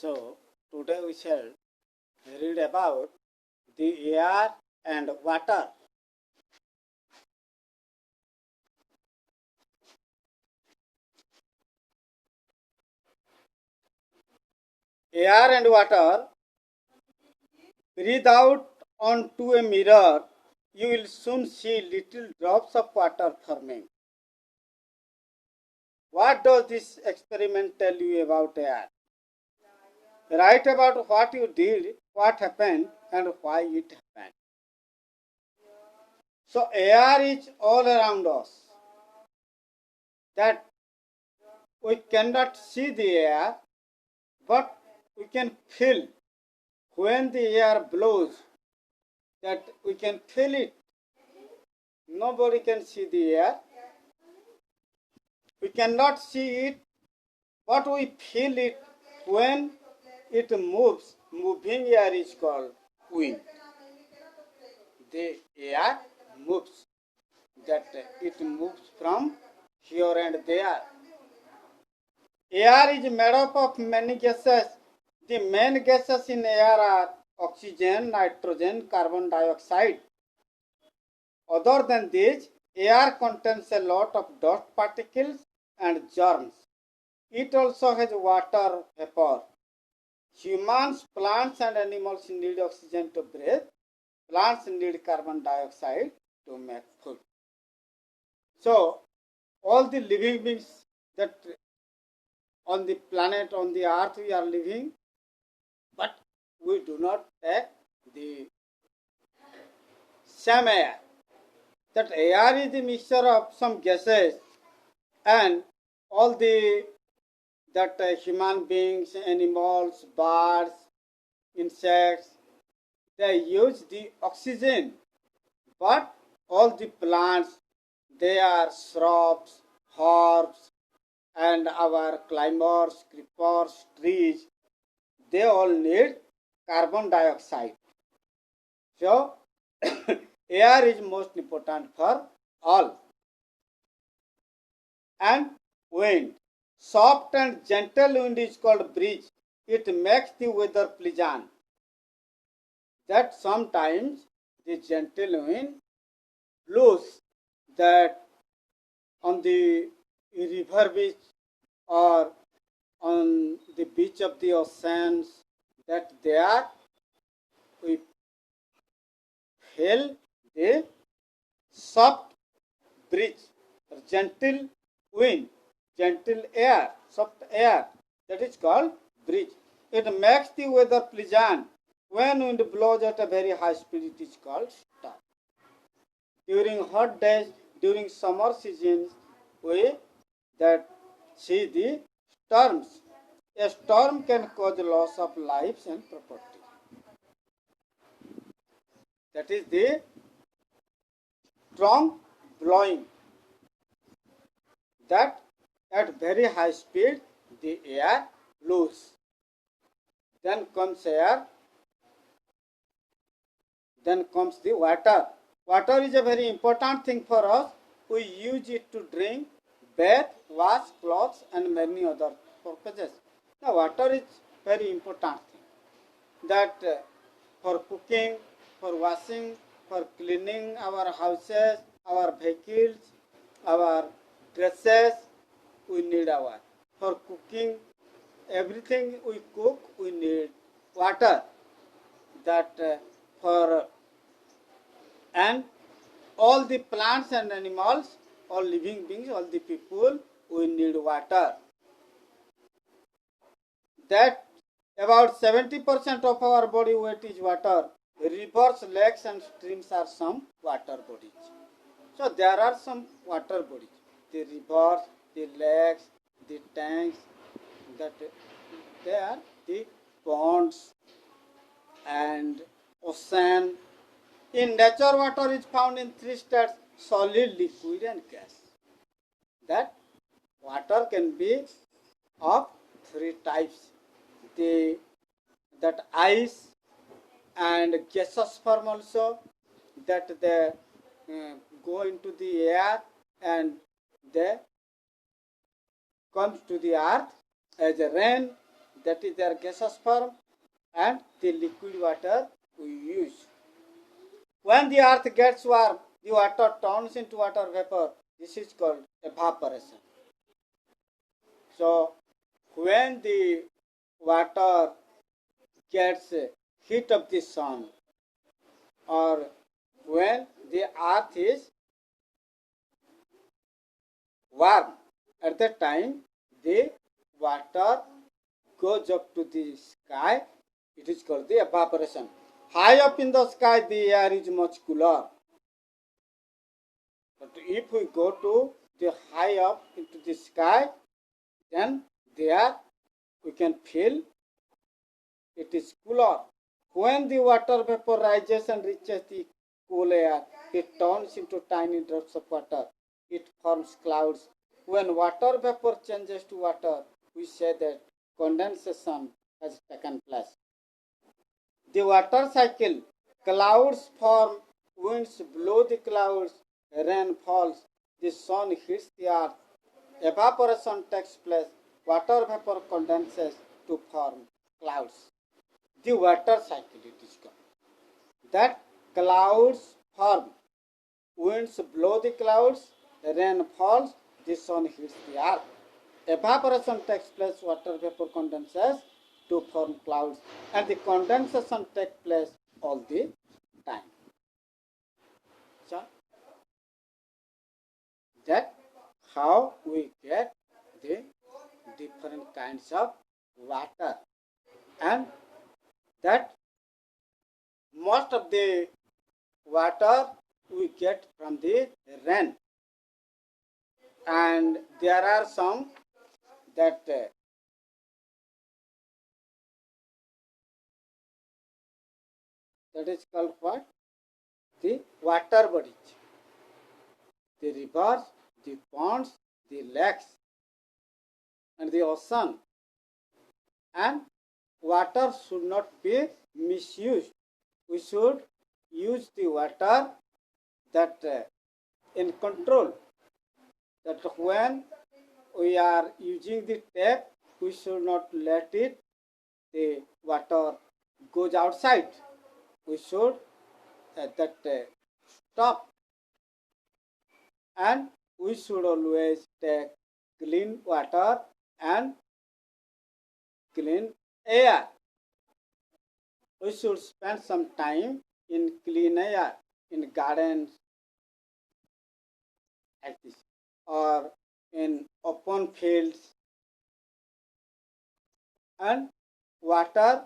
So today we shall read about the air and water. Air and water. Breathe out onto a mirror. You will soon see little drops of water forming. What does this experiment tell you about air? Write about what you did, what happened, and why it happened. So air is all around us. That we cannot see the air, but we can feel when the air blows, that we can feel it. Nobody can see the air. We cannot see it, but we feel it when it moves. Moving air is called wind. The air moves, that it moves from here and there. Air is made up of many gases. The main gases in air are oxygen, nitrogen, carbon dioxide. Other than these, air contains a lot of dust particles and germs. It also has water vapor. Humans, plants, and animals need oxygen to breathe. Plants need carbon dioxide to make food. So, all the living beings that on the planet, on the earth we are living, but we do not take the same air. That air is the mixture of some gases and all the that human beings, animals, birds, insects, they use the oxygen, but all the plants, they are shrubs, herbs, and our climbers, creepers, trees, they all need carbon dioxide. So, air is most important for all. And wind. Soft and gentle wind is called breeze. It makes the weather pleasant. That sometimes the gentle wind blows, that on the river beach or on the beach of the oceans, that there we feel the soft breeze, gentle wind, gentle air, soft air. That is called breeze. It makes the weather pleasant. When wind blows at a very high speed, it is called storm. During hot days, during summer seasons, we that see the storms. A storm can cause loss of lives and property. That is the strong blowing. That at very high speed the air blows. Then comes air. Then comes the water. Water is a very important thing for us. We use it to drink, bathe, wash clothes, and many other purposes. Now, water is very important thing. That for cooking, for washing, for cleaning our houses, our vehicles, our dresses, we need our. For cooking, everything we cook, we need water. That for and all the plants and animals, all living beings, all the people, we need water. That about 70% of our body weight is water. Rivers, lakes, and streams are some water bodies. So there are some water bodies. The rivers, the lakes, the tanks, that they are the ponds and ocean. In nature, water is found in three states: solid, liquid, and gas. That water can be of three types: that ice and gaseous form also, that they go into the air and they comes to the earth as a rain. that is their gaseous form, and the liquid water we use. When the earth gets warm, the water turns into water vapor. This is called evaporation. So, when the water gets heat of the sun, or when the earth is warm, at that time the water goes up to the sky. It is called the evaporation. High up in the sky, the air is much cooler. But if we go to the high up into the sky, then there we can feel it is cooler. When the water vapor rises and reaches the cool air, it turns into tiny drops of water. It forms clouds. When water vapor changes to water, we say that condensation has taken place. The water cycle: clouds form, winds blow the clouds, rain falls, the sun hits the earth, evaporation takes place, water vapor condenses to form clouds. The water cycle it is called. That clouds form, winds blow the clouds, rain falls, the sun hits the earth. Evaporation takes place, water vapor condenses to form clouds, and the condensation takes place all the time. So, that how we get the different kinds of water, and that most of the water we get from the rain, and there are some that that is called what? The water bodies, the rivers, the ponds, the lakes, and the ocean. And water should not be misused. We should use the water that in control. That when we are using the tap, we should not let it the water goes outside. We should stop, and we should always take clean water and clean air. We should spend some time in clean air, in gardens like this, or in open fields. And water